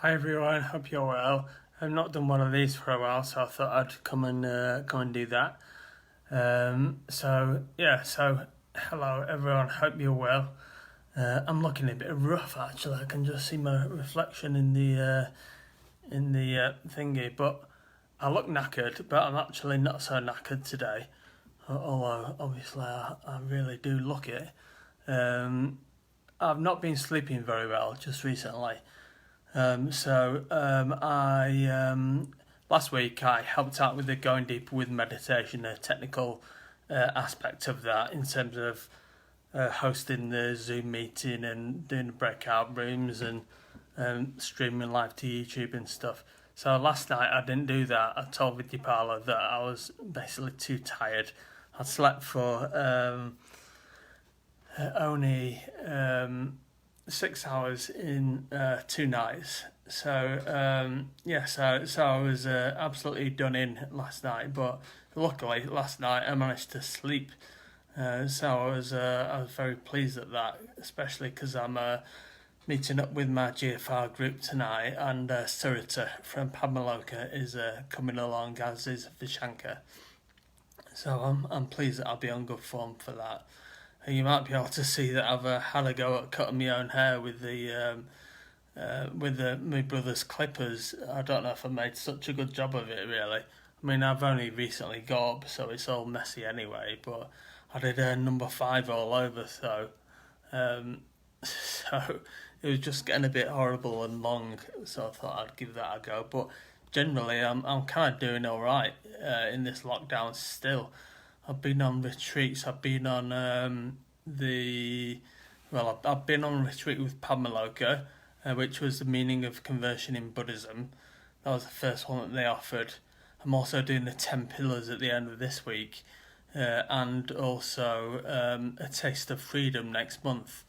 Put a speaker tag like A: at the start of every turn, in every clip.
A: Hi everyone, hope you're well. I've not done one of these for a while, so I thought I'd come and do that. So hello everyone, hope you're well. I'm looking a bit rough actually. I can just see my reflection in the thingy, but I look knackered, but I'm actually not so knackered today. Although obviously I really do look it. Um, I've not been sleeping very well just recently. Last week I helped out with the going deeper with meditation, the technical aspect of that in terms of hosting the Zoom meeting and doing the breakout rooms and streaming live to YouTube and stuff. So last night I didn't do that. I told Vidyapala that I was basically too tired. I slept for only 6 hours in 2 nights. So I was absolutely done in last night. But luckily, last night I managed to sleep. I was very pleased at that, especially because I'm meeting up with my GFR group tonight, and Surita from Padmaloka is coming along, as is Vishanka. So I'm pleased that I'll be on good form for that. You might be able to see that I've had a go at cutting my own hair with my brother's clippers. I don't know if I made such a good job of it really. I mean, I've only recently got up, so it's all messy anyway. But I did number five all over, um, so it was just getting a bit horrible and long. So I thought I'd give that a go. But generally, I'm kind of doing all right in this lockdown still. I've been on retreats. I've been on I've been on a retreat with Padmaloka, which was the meaning of conversion in Buddhism. That was the first one that they offered. I'm also doing the 10 pillars at the end of this week, and also a taste of freedom next month.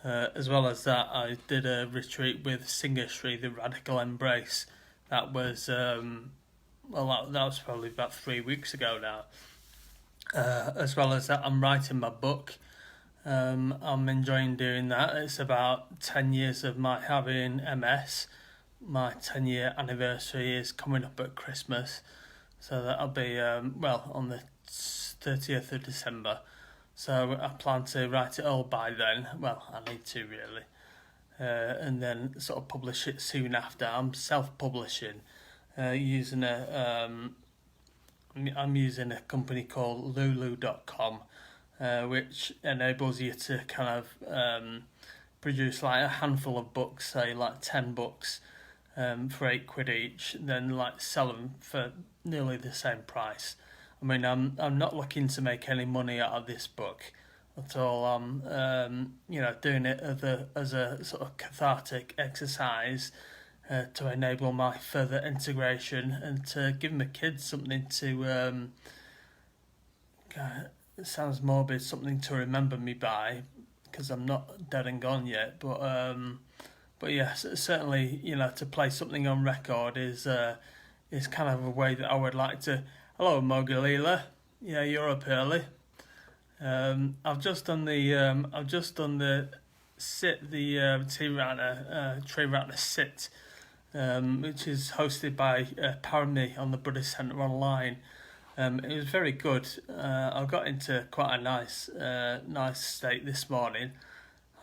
A: As well as that, I did a retreat with Singashri, the Radical Embrace. That was that was probably about 3 weeks ago now. As well as that, I'm writing my book. I'm enjoying doing that. It's about 10 years of my having MS. My 10-year anniversary is coming up at Christmas. So that'll be, on the 30th of December. So I plan to write it all by then. Well, I need to really. And then sort of publish it soon after. I'm self-publishing using I'm using a company called Lulu.com, which enables you to kind of produce like a handful of books, say like 10 books, for £8 each, then like sell them for nearly the same price. I mean, I'm not looking to make any money out of this book at all. I'm doing it as a sort of cathartic exercise to enable my further integration and to give my kids something to it sounds morbid, something to remember me by, because I'm not dead and gone yet. But yes, certainly, to play something on record is kind of a way that I would like to. Hello, Mogalila. Yeah, you're up early. I've just done the sit, the Tree Ratner sit, which is hosted by Parami on the Buddhist Centre Online. It was very good. I got into quite a nice state this morning.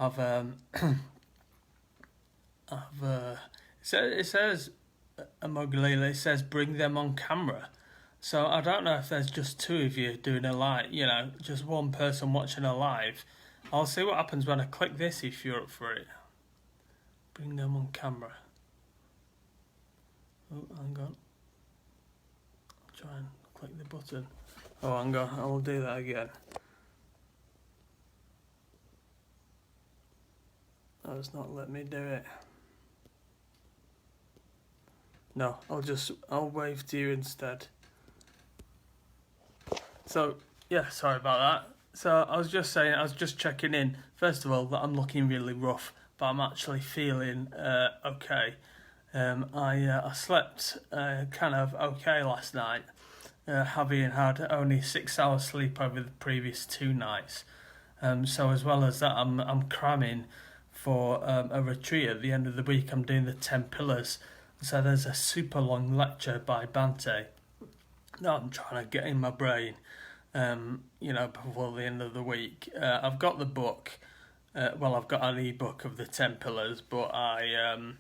A: I've it says Mogalila. It says bring them on camera. So I don't know if there's just two of you doing a live. Just one person watching a live. I'll see what happens when I click this. If you're up for it, bring them on camera. Oh, hang on. I'll try and click the button. Oh, hang on. I'll do that again. Oh, it's not letting me do it. No, I'll wave to you instead. So, yeah, sorry about that. So I was just saying, I was just checking in. First of all, that I'm looking really rough, but I'm actually feeling okay. I slept kind of okay last night, having had only 6 hours sleep over the previous 2 nights. So as well as that, I'm cramming for a retreat at the end of the week. I'm doing the 10 Pillars. So there's a super long lecture by Bhante that I'm trying to get in my brain, before the end of the week. I've got the book. I've got an ebook of the 10 Pillars, but I'm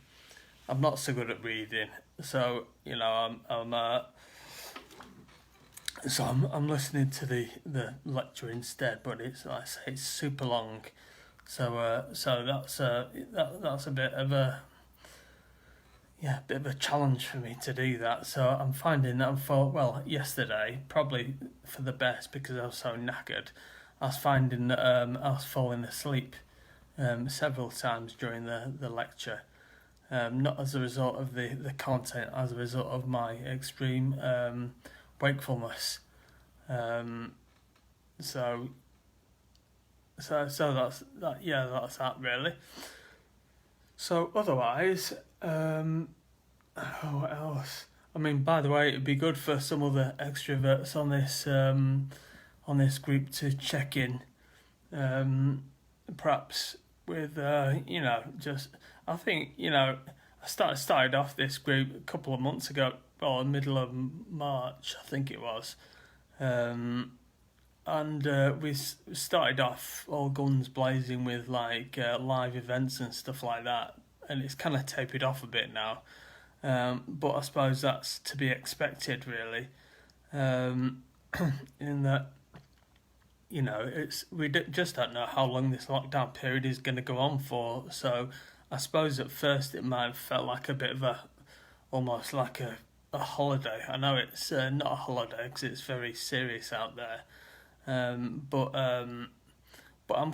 A: not so good at reading. So I'm listening to the lecture instead. But it's, like I say, it's super long. So that's a bit of a challenge for me to do that. So I'm finding that yesterday, probably for the best because I was so knackered, I was finding that I was falling asleep several times during the lecture. Not as a result of the content, as a result of my extreme wakefulness. So that's that. Yeah, that's that really. So otherwise, what else? I mean, by the way, it'd be good for some other extroverts on this group to check in, perhaps with I think I started off this group a couple of months ago, or middle of March, I think it was, and we started off all guns blazing with live events and stuff like that, and it's kind of tapered off a bit now, but I suppose that's to be expected really, in that we just don't know how long this lockdown period is going to go on for. So I suppose at first it might have felt like a bit of almost like a holiday. I know it's not a holiday because it's very serious out there, but I'm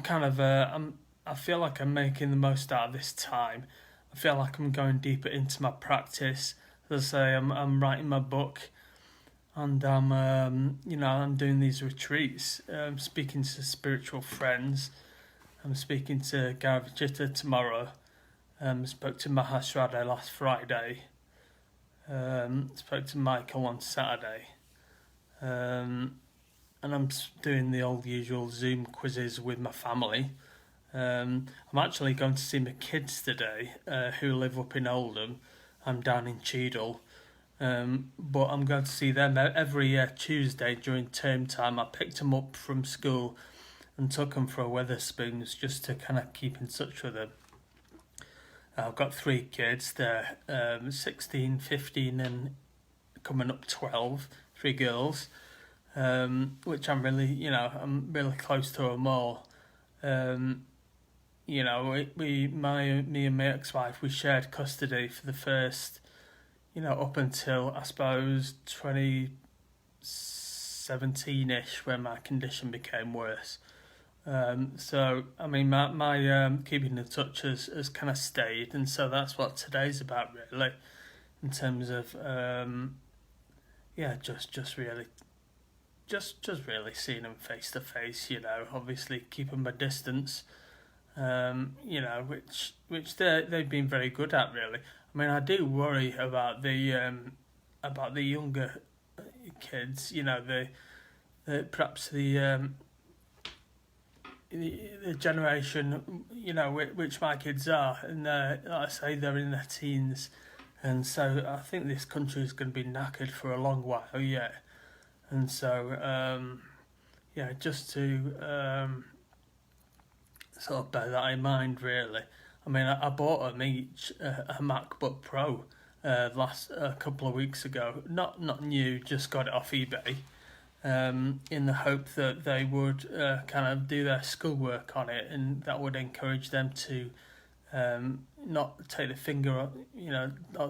A: kind of I feel like I'm making the most out of this time. I feel like I'm going deeper into my practice. As I say, I'm writing my book, and I'm doing these retreats. I'm speaking to spiritual friends. I'm speaking to Garavajita tomorrow. Spoke to Mahashrada last Friday. Spoke to Michael on Saturday. And I'm doing the old usual Zoom quizzes with my family. I'm actually going to see my kids today, who live up in Oldham. I'm down in Cheadle. But I'm going to see them every Tuesday during term time. I picked them up from school and took them for a Wetherspoons just to kind of keep in touch with them. I've got 3 kids. They're 16, 15 and coming up 12, 3 girls, which I'm really close to them all. Me and my ex-wife, we shared custody for the first, up until, I suppose, 2017-ish, when my condition became worse. So, I mean, my keeping in touch has kind of stayed, and so that's what today's about, really, in terms of, just really seeing them face to face, obviously keeping my distance, which they've been very good at, really. I mean, I do worry about the younger kids, perhaps the generation, which my kids are, and like I say, they're in their teens, and so I think this country is going to be knackered for a long while yet, and so just to sort of bear that in mind, really. I mean, I bought them each a MacBook Pro a couple of weeks ago. Not new, just got it off eBay. In the hope that they would kind of do their schoolwork on it, and that would encourage them to not take not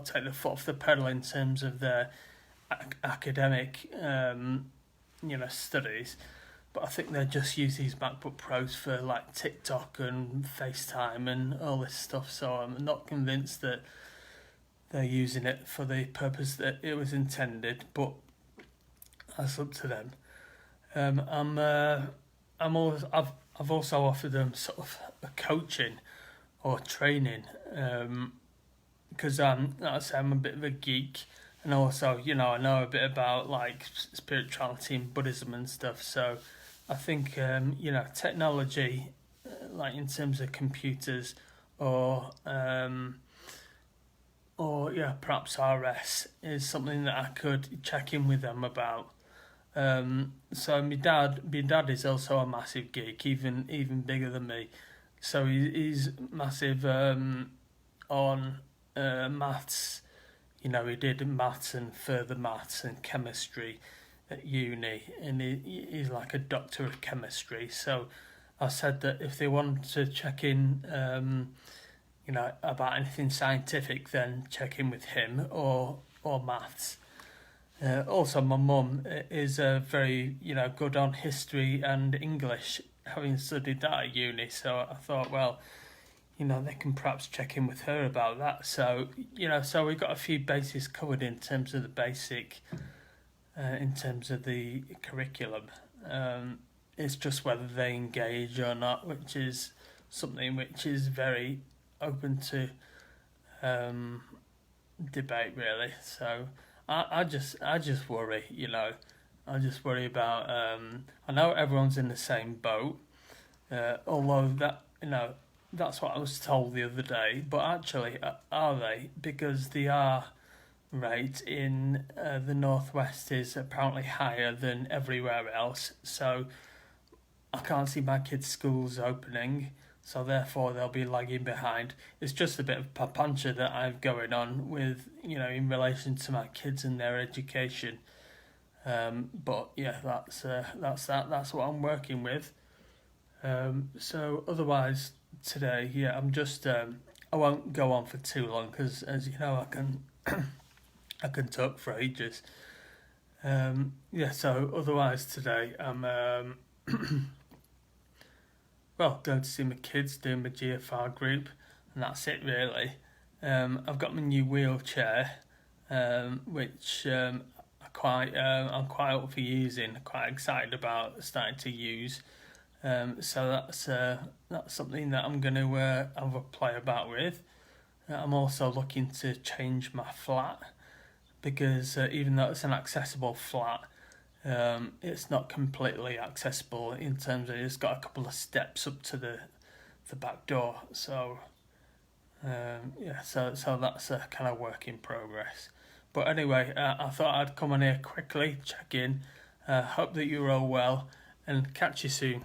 A: take the foot off the pedal in terms of their academic studies. But I think they just use these MacBook Pros for like TikTok and FaceTime and all this stuff. So I'm not convinced that they're using it for the purpose that it was intended. But that's up to them. I've also offered them sort of a coaching or training, because like I say, I'm a bit of a geek, and also I know a bit about like spirituality and Buddhism and stuff. So I think technology, like in terms of computers or perhaps RS is something that I could check in with them about. So my dad is also a massive geek, even bigger than me. So he's massive on maths. You know, he did maths and further maths and chemistry at uni, and he's like a doctor of chemistry. So I said that if they wanted to check in, about anything scientific, then check in with him or maths. Also, my mum is very, good on history and English, having studied that at uni. So I thought, well, they can perhaps check in with her about that. So, so we've got a few bases covered in terms of the basic, in terms of the curriculum. It's just whether they engage or not, which is something which is very open to debate, really. So I just worry, I just worry about. I know everyone's in the same boat, although that's what I was told the other day. But actually, are they? Because the R rate in the northwest is apparently higher than everywhere else. So I can't see my kids' schools opening, so therefore they'll be lagging behind. It's just a bit of papancha that I've going on with, in relation to my kids and their education. But yeah, that's that. That's what I'm working with. So otherwise today, I'm just I won't go on for too long because, as you know, I can I can talk for ages. So otherwise today I'm going to see my kids, doing my GFR group, and that's it really. I've got my new wheelchair, which I'm quite up for using, quite excited about starting to use. So that's something that I'm going to have a play about with. I'm also looking to change my flat because even though it's an accessible flat, it's not completely accessible in terms of it's got a couple of steps up to the back door. So so that's a kind of work in progress. But anyway, I thought I'd come on here quickly, check in. Hope that you're all well, and catch you soon.